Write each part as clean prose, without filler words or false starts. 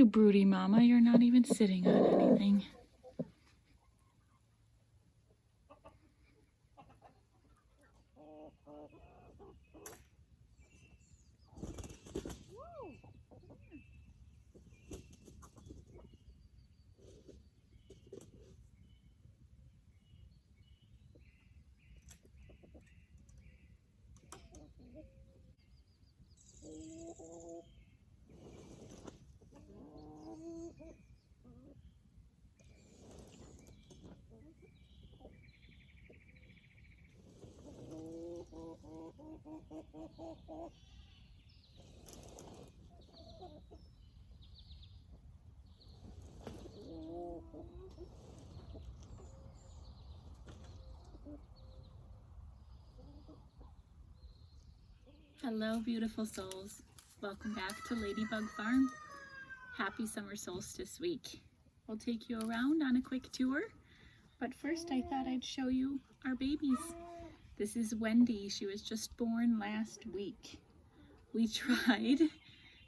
You broody mama, you're not even sitting on anything. Hello, beautiful souls. Welcome back to Ladybug Farm. Happy summer solstice week. We'll take you around on a quick tour, but first I thought I'd show you our babies. This is Wendy. She was just born last week. We tried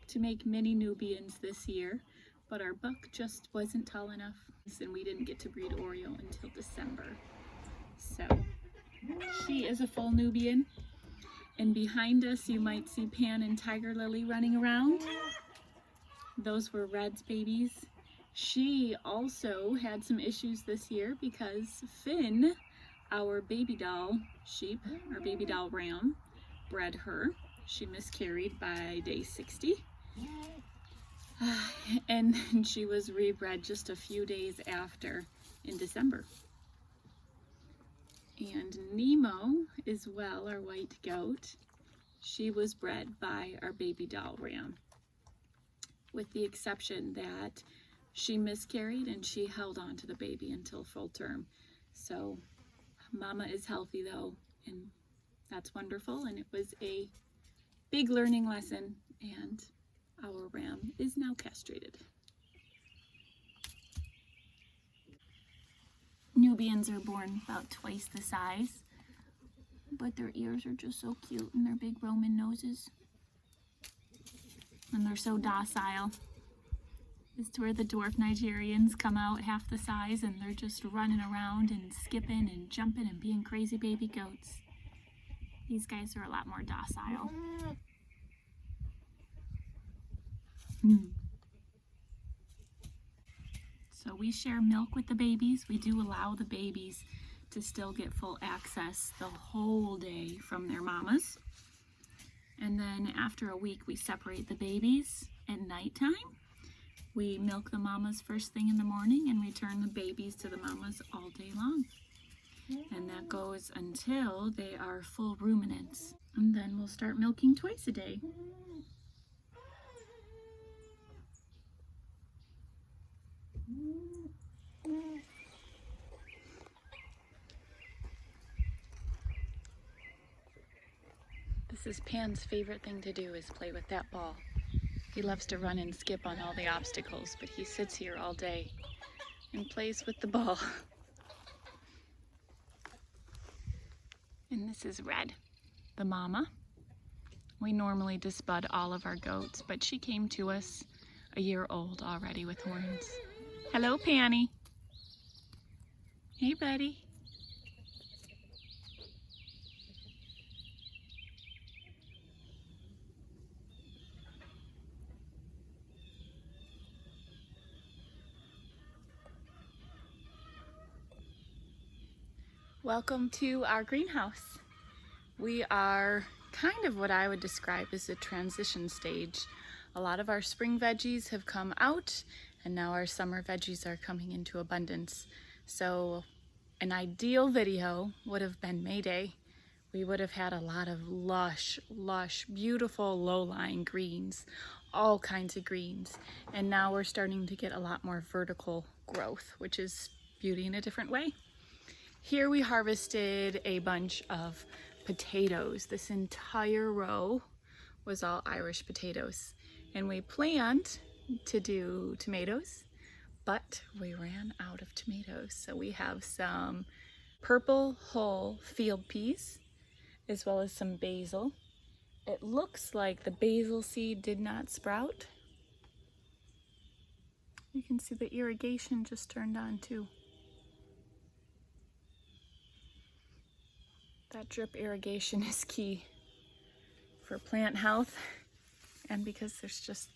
to make mini Nubians this year, but our buck just wasn't tall enough, and we didn't get to breed Oreo until December. So she is a full Nubian. And behind us, you might see Pan and Tiger Lily running around. Those were Red's babies. She also had some issues this year because Finn, our baby doll sheep, our baby doll ram, bred her. She miscarried by day 60. And she was rebred just a few days after in December. And Nemo as well, our white goat. She was bred by our baby doll ram, with the exception that she miscarried and she held on to the baby until full term. So Mama is healthy though, and that's wonderful. And it was a big learning lesson, and our ram is now castrated. Nubians are born about twice the size, but their ears are just so cute and their big Roman noses. And they're so docile. This is where the dwarf Nigerians come out half the size and they're just running around and skipping and jumping and being crazy baby goats. These guys are a lot more docile. So we share milk with the babies. We do allow the babies to still get full access the whole day from their mamas. And then after a week, we separate the babies at nighttime. We milk the mamas first thing in the morning and return the babies to the mamas all day long. And that goes until they are full ruminants. And then we'll start milking twice a day. This is Pan's favorite thing to do, is play with that ball. He loves to run and skip on all the obstacles, but he sits here all day and plays with the ball. And this is Red, the mama. We normally disbud all of our goats, but she came to us a year old already with horns. Hello, Panny. Hey, buddy. Welcome to our greenhouse. We are kind of what I would describe as a transition stage. A lot of our spring veggies have come out, and now our summer veggies are coming into abundance. So an ideal video would have been May Day. We would have had a lot of lush, beautiful low-lying greens, all kinds of greens. And now we're starting to get a lot more vertical growth, which is beauty in a different way. Here we harvested a bunch of potatoes. This entire row was all Irish potatoes. And we planned to do tomatoes, but we ran out of tomatoes. So we have some purple whole field peas, as well as some basil. It looks like the basil seed did not sprout. You can see the irrigation just turned on too. That drip irrigation is key for plant health, and because there's just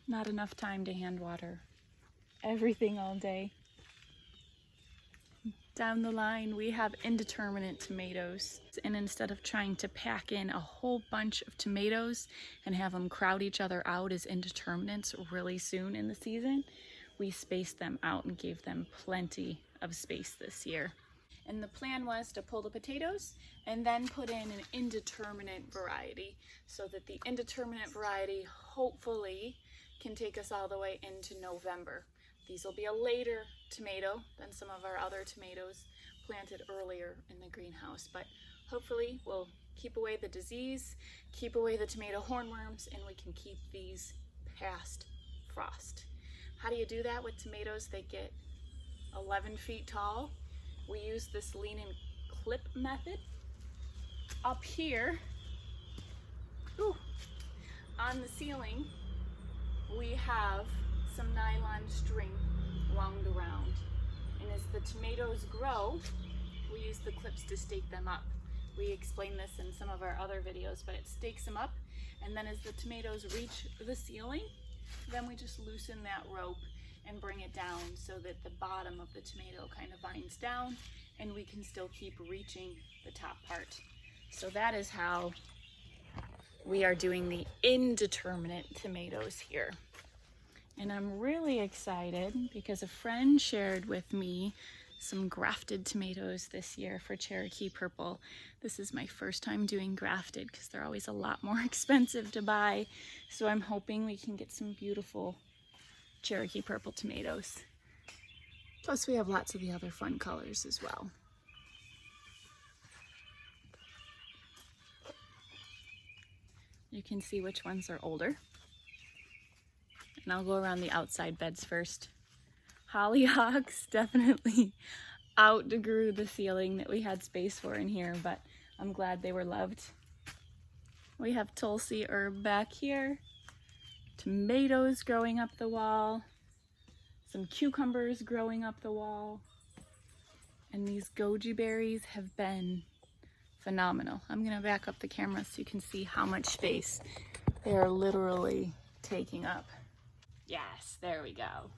not enough time to hand water everything all day. Down the line we have indeterminate tomatoes, and instead of trying to pack in a whole bunch of tomatoes and have them crowd each other out as indeterminates really soon in the season, we spaced them out and gave them plenty of space this year. And the plan was to pull the potatoes and then put in an indeterminate variety, so that the indeterminate variety hopefully can take us all the way into November. These will be a later tomato than some of our other tomatoes planted earlier in the greenhouse, but hopefully we'll keep away the disease, keep away the tomato hornworms, and we can keep these past frost. How do you do that with tomatoes that get 11 feet tall? We use this lean and clip method. Up here, on the ceiling, we have some nylon string wound around. And as the tomatoes grow, we use the clips to stake them up. We explain this in some of our other videos, but it stakes them up, and then as the tomatoes reach the ceiling, then we just loosen that rope and bring it down so that the bottom of the tomato kind of vines down and we can still keep reaching the top part. So that is how we are doing the indeterminate tomatoes here. And I'm really excited because a friend shared with me some grafted tomatoes this year for Cherokee Purple. This is my first time doing grafted because they're always a lot more expensive to buy. So I'm hoping we can get some beautiful Cherokee Purple tomatoes. Plus we have lots of the other fun colors as well. You can see which ones are older. And I'll go around the outside beds first. Hollyhocks definitely outgrew the ceiling that we had space for in here, but I'm glad they were loved. We have Tulsi herb back here, tomatoes growing up the wall, some cucumbers growing up the wall, and these goji berries have been phenomenal. I'm gonna back up the camera so you can see how much space they are literally taking up. Yes, there we go.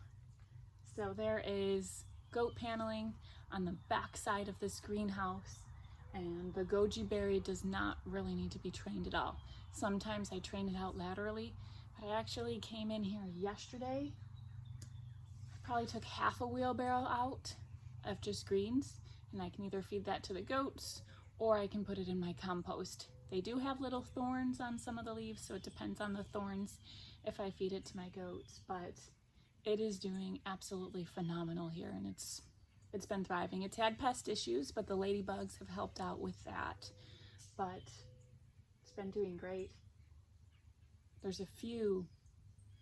So there is goat paneling on the back side of this greenhouse, and the goji berry does not really need to be trained at all. Sometimes I train it out laterally, but I actually came in here yesterday. I probably took half a wheelbarrow out of just greens, and I can either feed that to the goats or I can put it in my compost. They do have little thorns on some of the leaves, so it depends on the thorns if I feed it to my goats, but it is doing absolutely phenomenal here, and it's been thriving. It's had pest issues, but the ladybugs have helped out with that, but it's been doing great. There's a few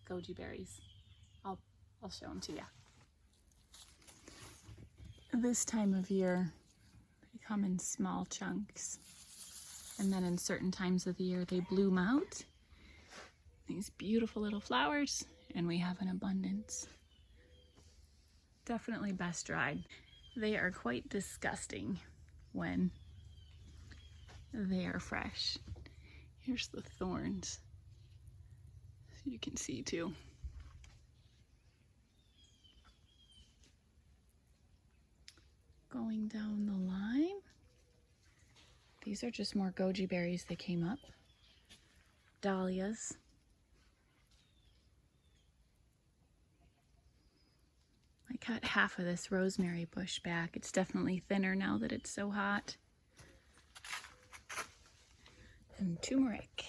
goji berries. I'll show them to you. This time of year, they come in small chunks, and then in certain times of the year they bloom out. These beautiful little flowers, and we have an abundance. Definitely best dried. They are quite disgusting when they are fresh. Here's the thorns, so you can see too. Going down the line, these are just more goji berries that came up. Dahlias. I cut half of this rosemary bush back. It's definitely thinner now that it's so hot. And turmeric.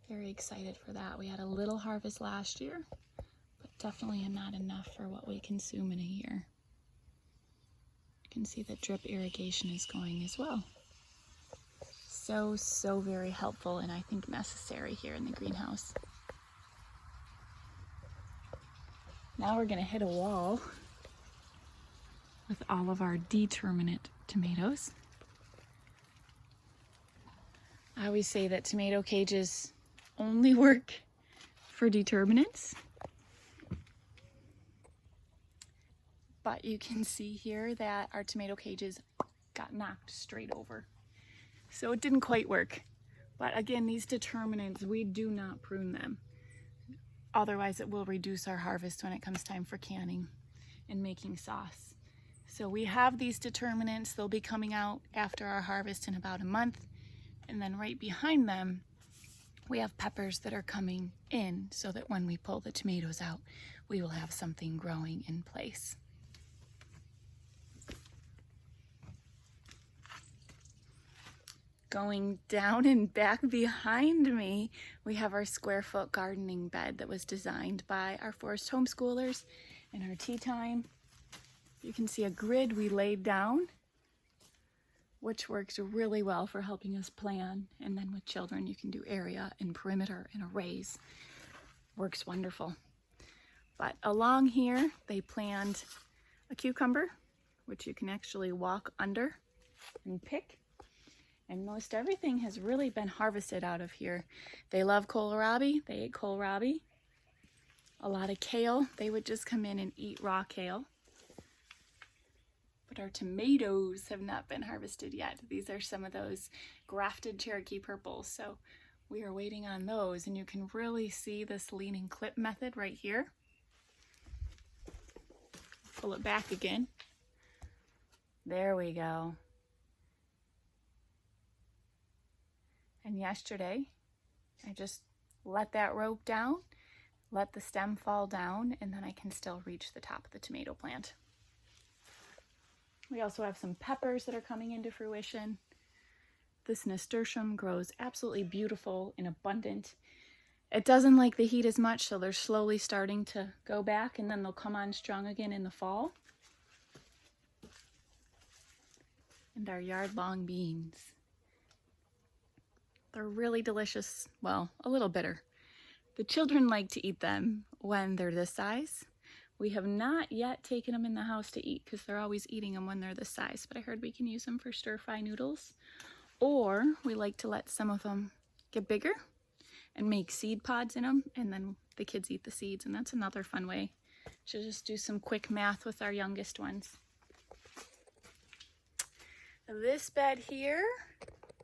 Very excited for that. We had a little harvest last year, but definitely not enough for what we consume in a year. You can see that drip irrigation is going as well. So very helpful, and I think necessary here in the greenhouse. Now we're gonna hit a wall with all of our determinate tomatoes. I always say that tomato cages only work for determinates, but you can see here that our tomato cages got knocked straight over. So it didn't quite work. But again, these determinants, we do not prune them. Otherwise it will reduce our harvest when it comes time for canning and making sauce. So we have these determinants. They'll be coming out after our harvest in about a month. And then right behind them, we have peppers that are coming in so that when we pull the tomatoes out, we will have something growing in place. Going down and back behind me, we have our square foot gardening bed that was designed by our forest homeschoolers in our tea time. You can see a grid we laid down, which works really well for helping us plan. And then with children, you can do area and perimeter and arrays. Works wonderful. But along here, they planned a cucumber, which you can actually walk under and pick. And most everything has really been harvested out of here. They love kohlrabi. They ate kohlrabi. A lot of kale. They would just come in and eat raw kale. But our tomatoes have not been harvested yet. These are some of those grafted Cherokee purples. So we are waiting on those. And you can really see this leaning clip method right here. Pull it back again. There we go. And yesterday, I just let that rope down, let the stem fall down, and then I can still reach the top of the tomato plant. We also have some peppers that are coming into fruition. This nasturtium grows absolutely beautiful and abundant. It doesn't like the heat as much, so they're slowly starting to go back, and then they'll come on strong again in the fall. And our yard-long beans. They're really delicious, well, a little bitter. The children like to eat them when they're this size. We have not yet taken them in the house to eat because they're always eating them when they're this size, but I heard we can use them for stir-fry noodles. Or we like to let some of them get bigger and make seed pods in them, and then the kids eat the seeds, and that's another fun way to just do some quick math with our youngest ones. This bed here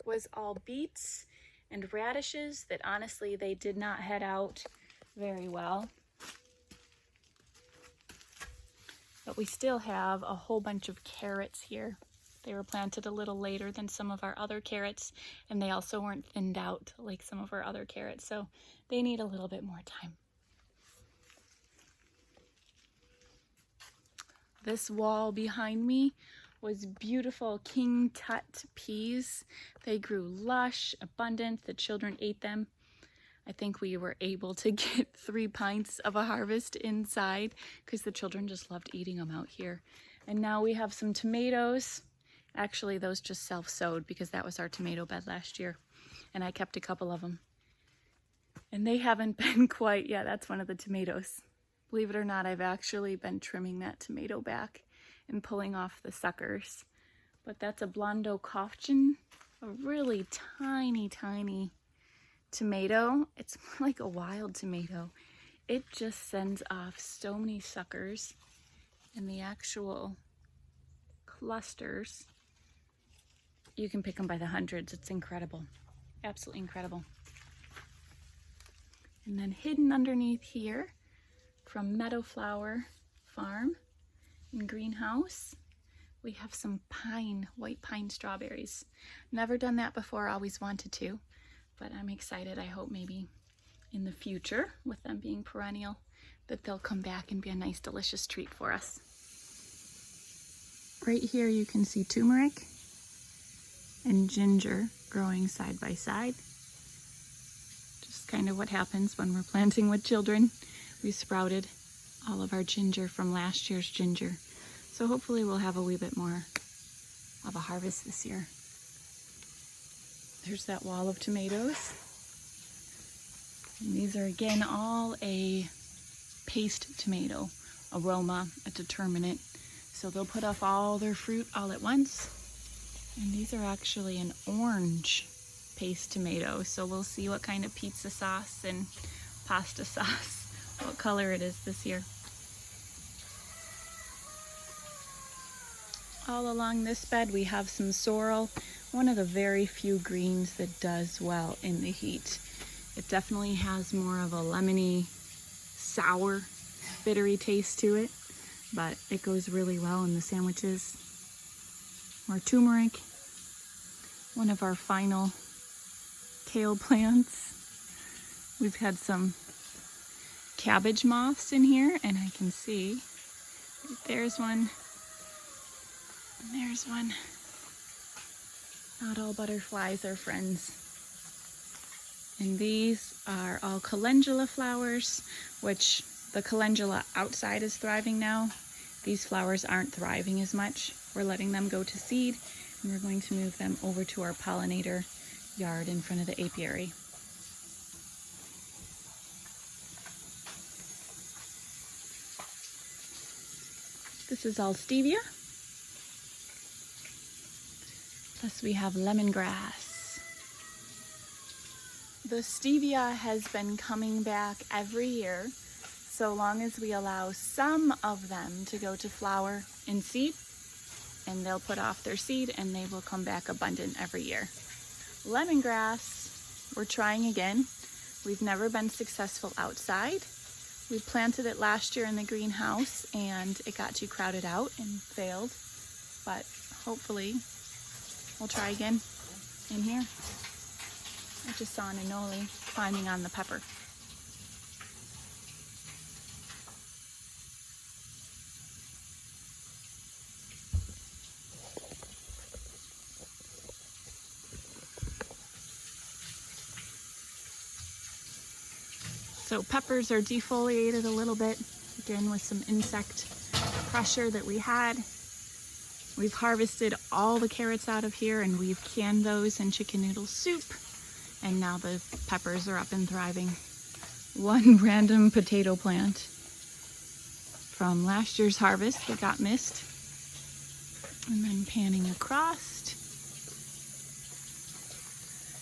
was all beets and radishes that honestly they did not head out very well. But we still have a whole bunch of carrots here. They were planted a little later than some of our other carrots, and they also weren't thinned out like some of our other carrots, so they need a little bit more time. This wall behind me was beautiful King Tut peas. They grew lush, abundant. The children ate them. I think we were able to get 3 pints of a harvest inside because the children just loved eating them out here. And now we have some tomatoes. Actually, those just self-sowed because that was our tomato bed last year. And I kept a couple of them. And they haven't been quite, yeah, that's one of the tomatoes. Believe it or not, I've actually been trimming that tomato back and pulling off the suckers. But that's a Blondo Kofchen, a really tiny, tiny tomato. It's more like a wild tomato. It just sends off so many suckers, and the actual clusters, you can pick them by the hundreds. It's incredible, absolutely incredible. And then hidden underneath here from Meadowflower Farm and greenhouse, we have some white pine strawberries. Never done that before, always wanted to, but I'm excited. I hope maybe in the future, with them being perennial, that they'll come back and be a nice, delicious treat for us. Right here you can see turmeric and ginger growing side by side. Just kind of what happens when we're planting with children. We sprouted all of our ginger from last year's ginger. So hopefully we'll have a wee bit more of a harvest this year. There's that wall of tomatoes. And these are again all a paste tomato, aroma, a determinant. So they'll put off all their fruit all at once. And these are actually an orange paste tomato. So we'll see what kind of pizza sauce and pasta sauce, what color it is this year. all along this bed we have some sorrel, one of the very few greens that does well in the heat. It definitely has more of a lemony, sour, bittery taste to it, but it goes really well in the sandwiches. Or turmeric, one of our final kale plants. We've had some cabbage moths in here, and I can see there's one, and there's one. Not all butterflies are friends. And these are all calendula flowers, which the calendula outside is thriving now. These flowers aren't thriving as much. We're letting them go to seed, and we're going to move them over to our pollinator yard in front of the apiary. This is all stevia. Plus we have lemongrass. The stevia has been coming back every year, so long as we allow some of them to go to flower and seed, and they'll put off their seed and they will come back abundant every year. Lemongrass, we're trying again. We've never been successful outside. We planted it last year in the greenhouse and it got too crowded out and failed, but hopefully we'll try again in here. I just saw an anole climbing on the pepper. So peppers are defoliated a little bit, again with some insect pressure that we had. We've harvested all the carrots out of here and we've canned those in chicken noodle soup. And now the peppers are up and thriving. One random potato plant from last year's harvest that got missed. And then panning across.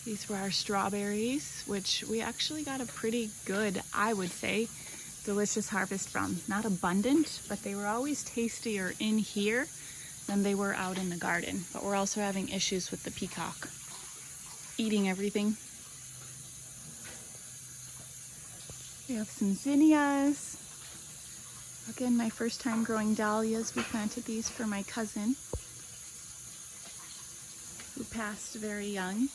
These were our strawberries, which we actually got a pretty good, I would say, delicious harvest from. Not abundant, but they were always tastier in here than they were out in the garden. But we're also having issues with the peacock eating everything. We have some zinnias. Again, my first time growing dahlias. We planted these for my cousin, who passed very young.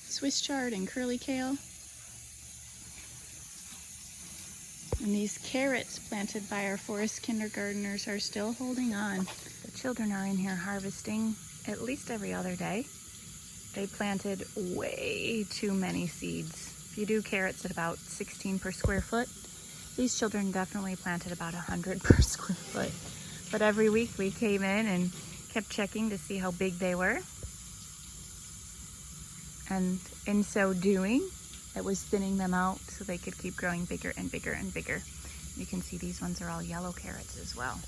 Swiss chard and curly kale. And these carrots planted by our forest kindergartners are still holding on. The children are in here harvesting at least every other day. They planted way too many seeds. If you do carrots at about 16 per square foot, these children definitely planted about 100 per square foot. But every week we came in and kept checking to see how big they were. And in so doing, it was thinning them out so they could keep growing bigger and bigger and bigger. You can see these ones are all yellow carrots as well.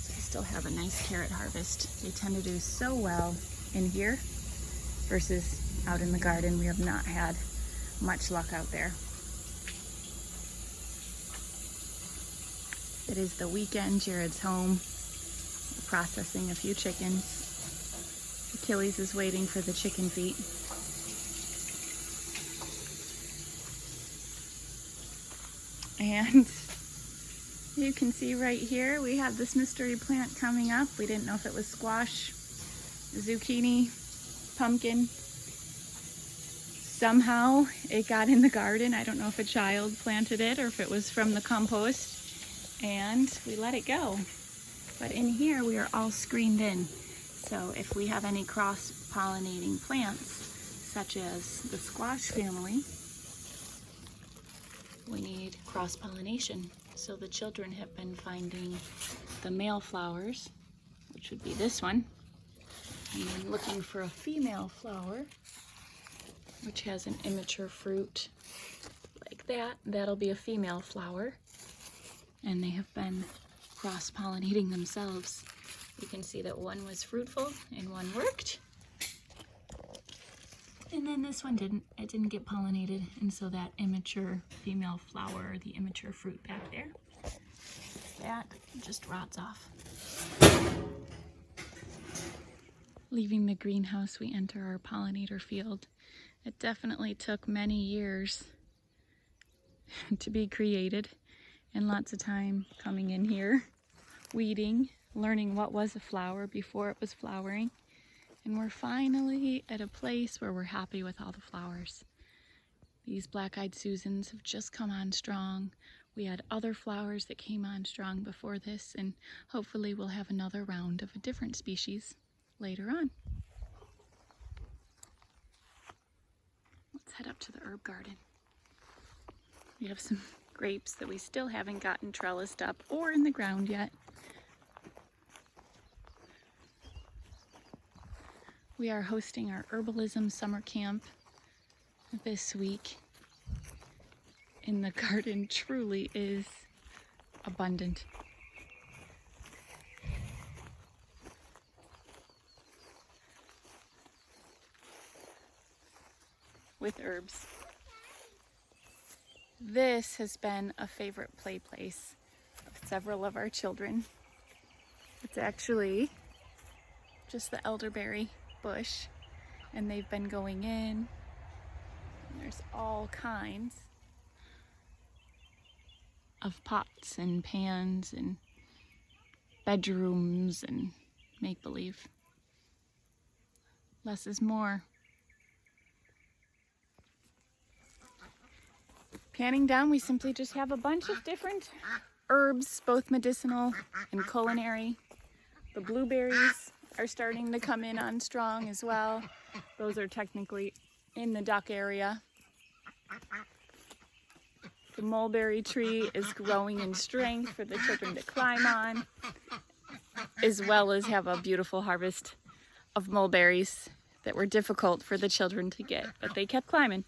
So we still have a nice carrot harvest. They tend to do so well in here versus out in the garden. We have not had much luck out there. It is the weekend. Jared's home. We're processing a few chickens. Achilles is waiting for the chicken feet. And you can see right here, we have this mystery plant coming up. We didn't know if it was squash, zucchini, pumpkin. Somehow it got in the garden. I don't know if a child planted it or if it was from the compost, and we let it go. But in here we are all screened in. So if we have any cross-pollinating plants, such as the squash family, we need cross-pollination. So the children have been finding the male flowers, which would be this one, and then looking for a female flower, which has an immature fruit like that. That'll be a female flower. And they have been cross-pollinating themselves. You can see that one was fruitful and one worked. And then this one didn't. It didn't get pollinated, and so that immature female flower, the immature fruit back there, that, it just rots off. Leaving the greenhouse, we enter our pollinator field. It definitely took many years to be created, and lots of time coming in here, weeding, learning what was a flower before it was flowering. And we're finally at a place where we're happy with all the flowers. These black-eyed Susans have just come on strong. We had other flowers that came on strong before this, and hopefully we'll have another round of a different species later on. Let's head up to the herb garden. We have some grapes that we still haven't gotten trellised up or in the ground yet. We are hosting our herbalism summer camp this week, and the garden truly is abundant. With herbs. This has been a favorite play place of several of our children. It's actually just the elderberry bush, and they've been going in, and there's all kinds of pots and pans and bedrooms and make-believe. Less is more. Panning down, we simply just have a bunch of different herbs, both medicinal and culinary. The blueberries are starting to come in on strong as well. Those are technically in the duck area. The mulberry tree is growing in strength for the children to climb on, as well as have a beautiful harvest of mulberries that were difficult for the children to get, but they kept climbing.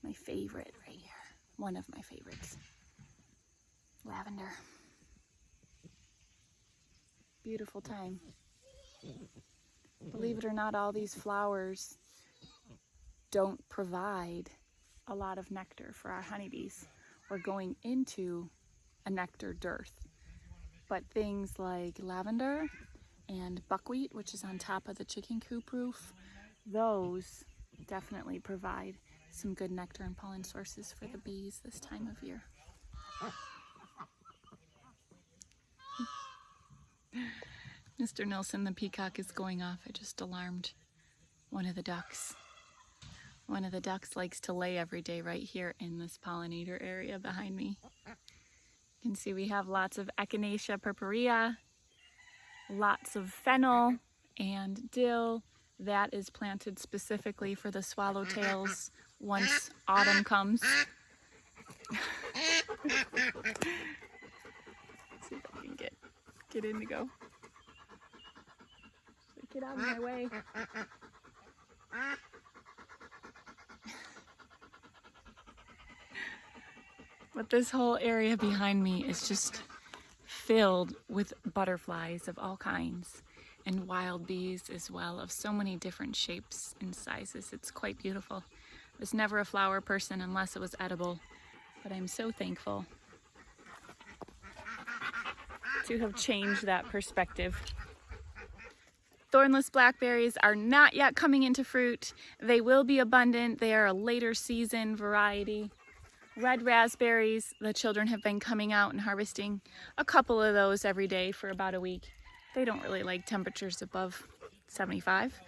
My favorite right here, one of my favorites, lavender. Beautiful time. Believe it or not, all these flowers don't provide a lot of nectar for our honeybees. We're going into a nectar dearth. But things like lavender and buckwheat, which is on top of the chicken coop roof, those definitely provide some good nectar and pollen sources for the bees this time of year. Mr. Nilsson, the peacock, is going off. I just alarmed one of the ducks. One of the ducks likes to lay every day right here in this pollinator area behind me. You can see we have lots of Echinacea purpurea, lots of fennel and dill. That is planted specifically for the swallowtails once autumn comes. Let's see if I can get Indigo. Get out of my way. But this whole area behind me is just filled with butterflies of all kinds and wild bees as well, of so many different shapes and sizes. It's quite beautiful. I was never a flower person unless it was edible, but I'm so thankful to have changed that perspective. Thornless blackberries are not yet coming into fruit. They will be abundant. They are a later season variety. Red raspberries, the children have been coming out and harvesting a couple of those every day for about a week. They don't really like temperatures above 75,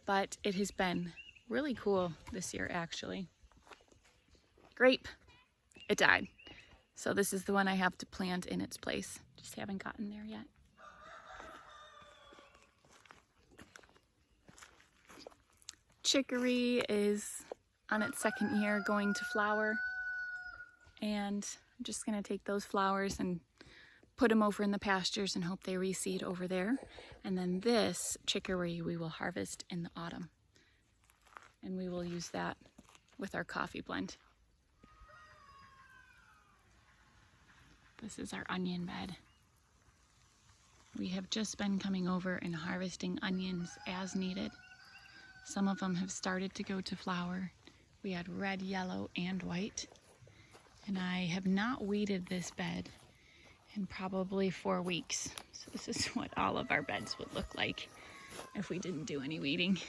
but it has been really cool this year actually. Grape, it died. So this is the one I have to plant in its place. Just haven't gotten there yet. Chicory is on its second year going to flower. And I'm just going to take those flowers and put them over in the pastures and hope they reseed over there. And then this chicory we will harvest in the autumn. And we will use that with our coffee blend. This is our onion bed. We have just been coming over and harvesting onions as needed. Some of them have started to go to flower. We had red, yellow, and white. And I have not weeded this bed in probably 4 weeks. So this is what all of our beds would look like if we didn't do any weeding.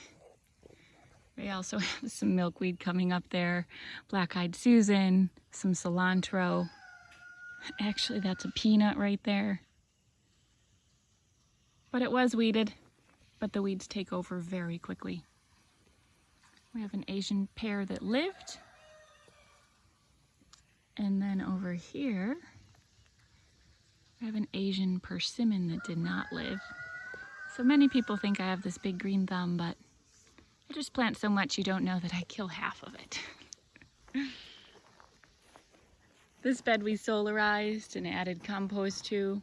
We also have some milkweed coming up there, black-eyed Susan, some cilantro. Actually, that's a peanut right there. But it was weeded, but the weeds take over very quickly. We have an Asian pear that lived. And then over here, we have an Asian persimmon that did not live. So many people think I have this big green thumb, but I just plant so much you don't know that I kill half of it. This bed we solarized and added compost to.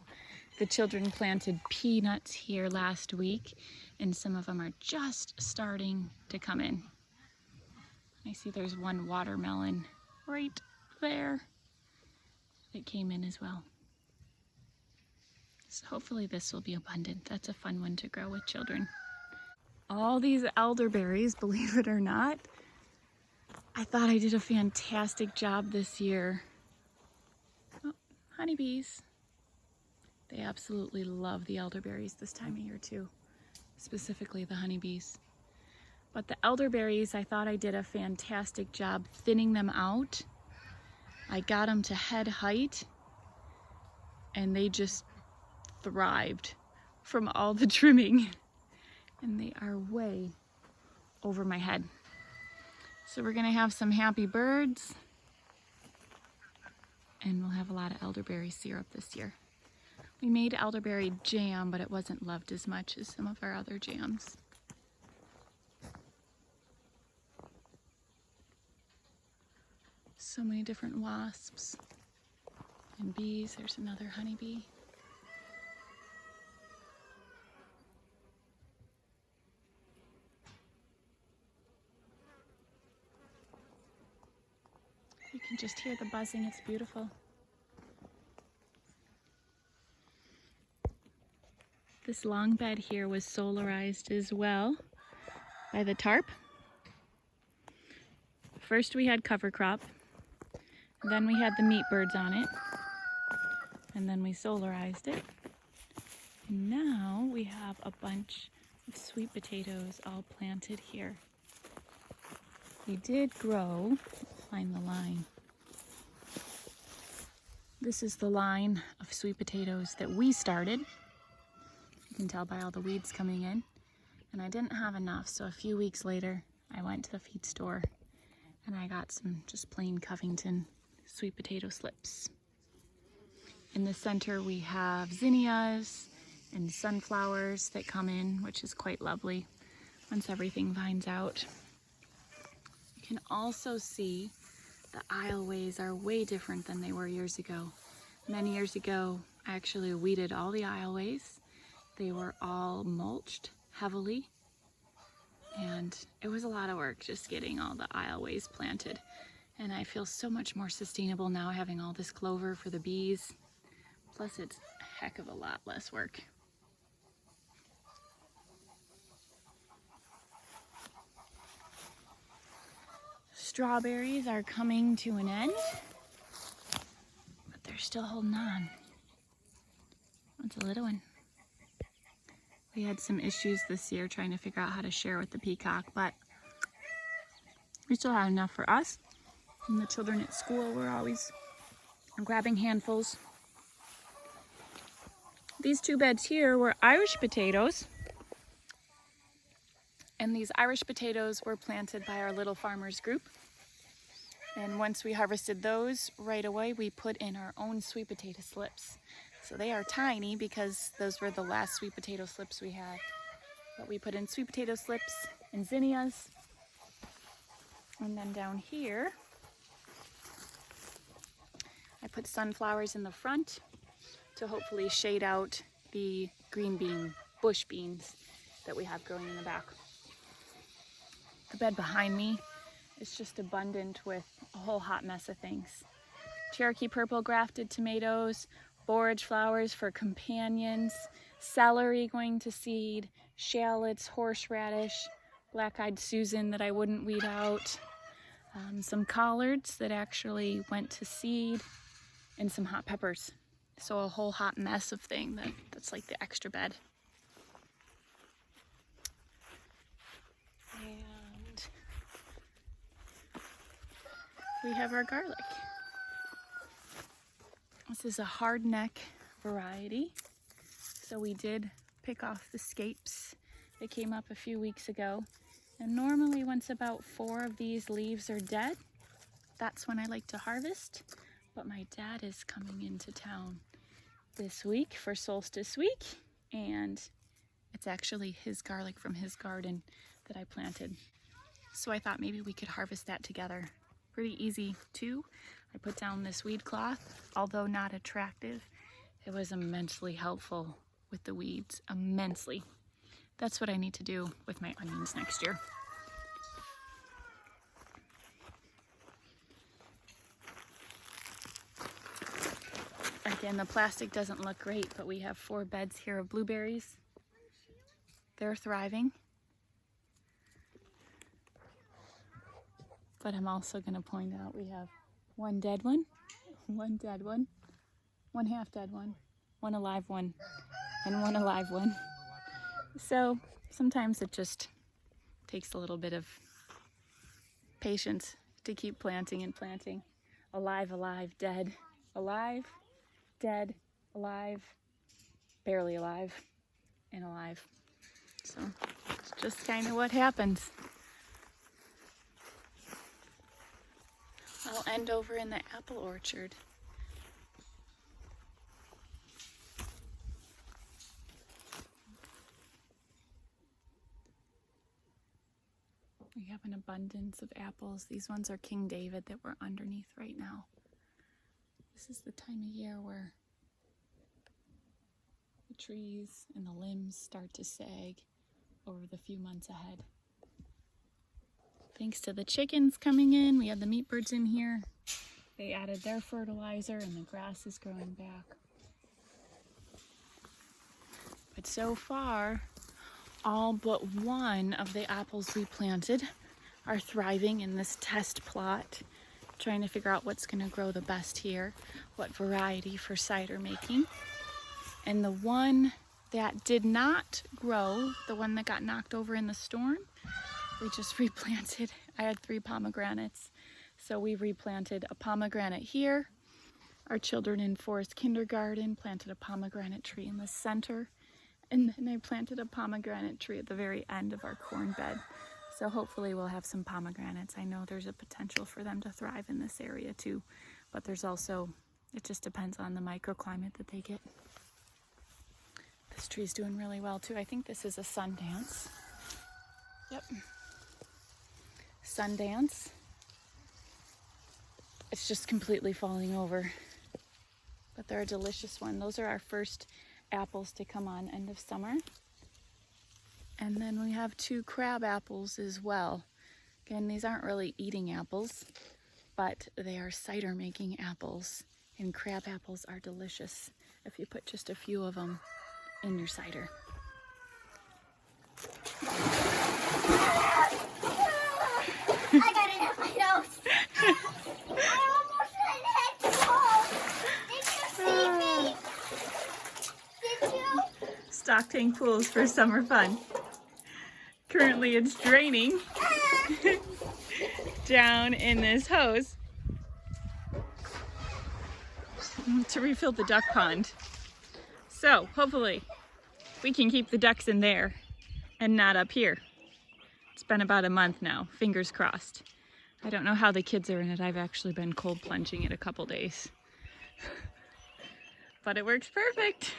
The children planted peanuts here last week, and some of them are just starting to come in. I see there's one watermelon right there that came in as well. So hopefully this will be abundant. That's a fun one to grow with children. All these elderberries, believe it or not, I thought I did a fantastic job this year. Oh, honeybees. They absolutely love the elderberries this time of year too, specifically the honeybees. But the elderberries, I thought I did a fantastic job thinning them out. I got them to head height and they just thrived from all the trimming. And they are way over my head. So we're gonna have some happy birds and we'll have a lot of elderberry syrup this year. We made elderberry jam, but it wasn't loved as much as some of our other jams. So many different wasps and bees. There's another honeybee. You can just hear the buzzing. It's beautiful. This long bed here was solarized as well by the tarp. First we had cover crop, then we had the meat birds on it, and then we solarized it. And now we have a bunch of sweet potatoes all planted here. We did grow, find the line. This is the line of sweet potatoes that we started. You can tell by all the weeds coming in. And I didn't have enough, so a few weeks later, I went to the feed store and I got some just plain Covington sweet potato slips. In the center, we have zinnias and sunflowers that come in, which is quite lovely once everything vines out. You can also see the aisleways are way different than they were years ago. Many years ago, I actually weeded all the aisleways. They were all mulched heavily, and it was a lot of work just getting all the aisleways planted. And I feel so much more sustainable now having all this clover for the bees. Plus it's a heck of a lot less work. Strawberries are coming to an end, but they're still holding on. That's a little one. We had some issues this year trying to figure out how to share with the peacock, but we still had enough for us. And the children at school were always grabbing handfuls. These two beds here were Irish potatoes. And these Irish potatoes were planted by our Little Farmers group. And once we harvested those, right away we put in our own sweet potato slips. So they are tiny because those were the last sweet potato slips we had. But we put in sweet potato slips and zinnias. And then down here, I put sunflowers in the front to hopefully shade out the green bean, bush beans that we have growing in the back. The bed behind me is just abundant with a whole hot mess of things. Cherokee purple grafted tomatoes, borage flowers for companions, celery going to seed, shallots, horseradish, black-eyed Susan that I wouldn't weed out, some collards that actually went to seed, and some hot peppers. So a whole hot mess of thing that's like the extra bed. And we have our garlic. This is a hardneck variety. So we did pick off the scapes. They came up a few weeks ago. And normally once about 4 of these leaves are dead, that's when I like to harvest. But my dad is coming into town this week for Solstice week, and it's actually his garlic from his garden that I planted. So I thought maybe we could harvest that together. Pretty easy too. I put down this weed cloth, although not attractive. It was immensely helpful with the weeds, immensely. That's what I need to do with my onions next year. Again, the plastic doesn't look great, but we have 4 beds here of blueberries. They're thriving. But I'm also going to point out we have 1 dead one, 1 dead one, 1 half dead one, 1 alive one, and 1 alive one. So sometimes it just takes a little bit of patience to keep planting and planting. Alive, alive, dead, alive, dead, alive, barely alive, and alive. So it's just kind of what happens. I'll end over in the apple orchard. We have an abundance of apples. These ones are King David that we're underneath right now. This is the time of year where the trees and the limbs start to sag over the few months ahead. Thanks to the chickens coming in, we had the meat birds in here. They added their fertilizer and the grass is growing back. But so far, all but 1 of the apples we planted are thriving in this test plot, trying to figure out what's going to grow the best here, what variety for cider making. And the one that did not grow, the one that got knocked over in the storm, we just replanted. I had 3 pomegranates, so we replanted a pomegranate here. Our children in Forest Kindergarten planted a pomegranate tree in the center, and then I planted a pomegranate tree at the very end of our corn bed. So hopefully we'll have some pomegranates. I know there's a potential for them to thrive in this area too, but there's also, it just depends on the microclimate that they get. This tree's doing really well too. I think this is a Sundance. Yep. Sundance. It's just completely falling over, but they're a delicious one. Those are our first apples to come on end of summer. And then we have 2 crab apples as well. Again, these aren't really eating apples, but they are cider making apples, and crab apples are delicious if you put just a few of them in your cider. I got it at my nose. I almost hit the hole. Did you see me? Did you? Stock tank pools for summer fun. Currently it's draining down in this hose to refill the duck pond. So hopefully we can keep the ducks in there and not up here. It's been about a month now, fingers crossed. I don't know how the kids are in it. I've actually been cold plunging it a couple days. But it works perfect.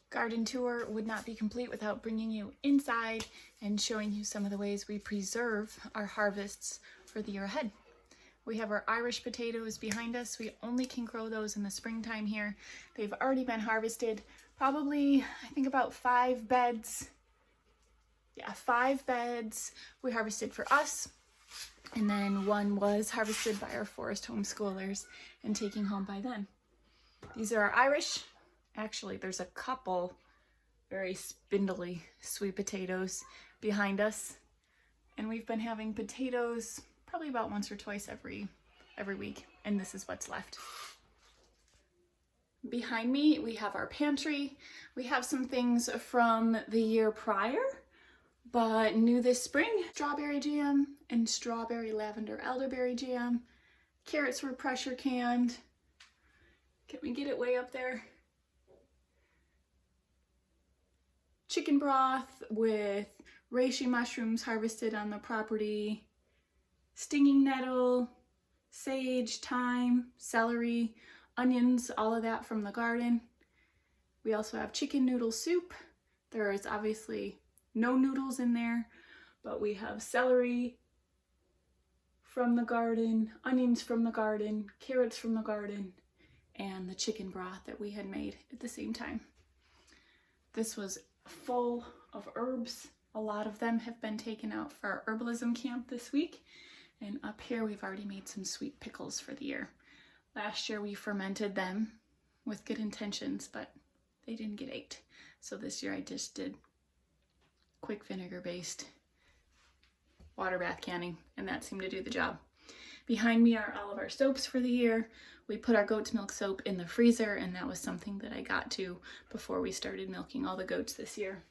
Garden tour would not be complete without bringing you inside and showing you some of the ways we preserve our harvests for the year ahead. We have our Irish potatoes behind us. We only can grow those in the springtime here. They've already been harvested, probably I think about 5 beds. Yeah, 5 beds we harvested for us, and then 1 was harvested by our forest homeschoolers and taken home by them. These are our Irish. Actually, there's a couple very spindly sweet potatoes behind us, and we've been having potatoes probably about once or twice every week, and this is what's left. Behind me, we have our pantry. We have some things from the year prior, but new this spring. Strawberry jam and strawberry lavender elderberry jam. Carrots were pressure canned. Can we get it way up there? Chicken broth with reishi mushrooms harvested on the property. Stinging nettle, sage, thyme, celery, onions, all of that from the garden. We also have chicken noodle soup. There is obviously no noodles in there, but we have celery from the garden, onions from the garden, carrots from the garden, and the chicken broth that we had made at the same time. This was full of herbs. A lot of them have been taken out for our herbalism camp this week. And up here, we've already made some sweet pickles for the year. Last year, we fermented them with good intentions, but they didn't get ate. So this year, I just did quick vinegar-based water bath canning, and that seemed to do the job. Behind me are all of our soaps for the year. We put our goat's milk soap in the freezer, and that was something that I got to before we started milking all the goats this year.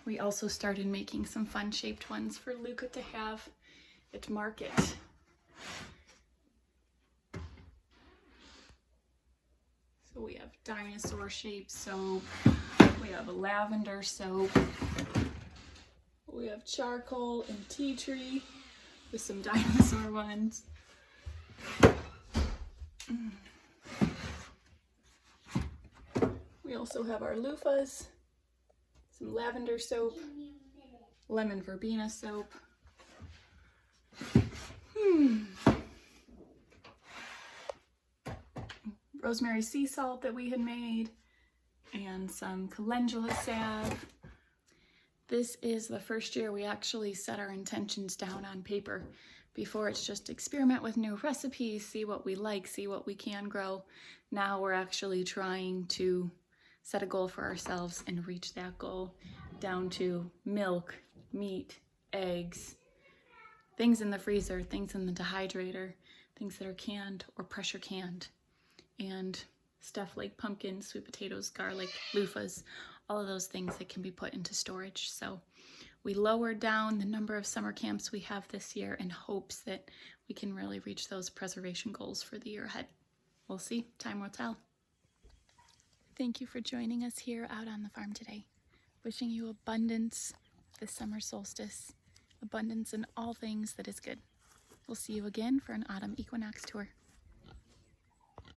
We also started making some fun-shaped ones for Luca to have at market. So we have dinosaur-shaped soap. We have a lavender soap. We have charcoal and tea tree with some dinosaur ones. We also have our loofahs, some lavender soap, lemon verbena soap. Rosemary sea salt that we had made, and some calendula salve. This is the first year we actually set our intentions down on paper. Before, it's just experiment with new recipes, see what we like, see what we can grow. Now we're actually trying to set a goal for ourselves and reach that goal down to milk, meat, eggs, things in the freezer, things in the dehydrator, things that are canned or pressure canned, and stuff like pumpkins, sweet potatoes, garlic, loofahs, all of those things that can be put into storage. So we lowered down the number of summer camps we have this year in hopes that we can really reach those preservation goals for the year ahead. We'll see. Time will tell. Thank you for joining us here out on the farm today. Wishing you abundance this summer solstice, abundance in all things that is good. We'll see you again for an autumn equinox tour.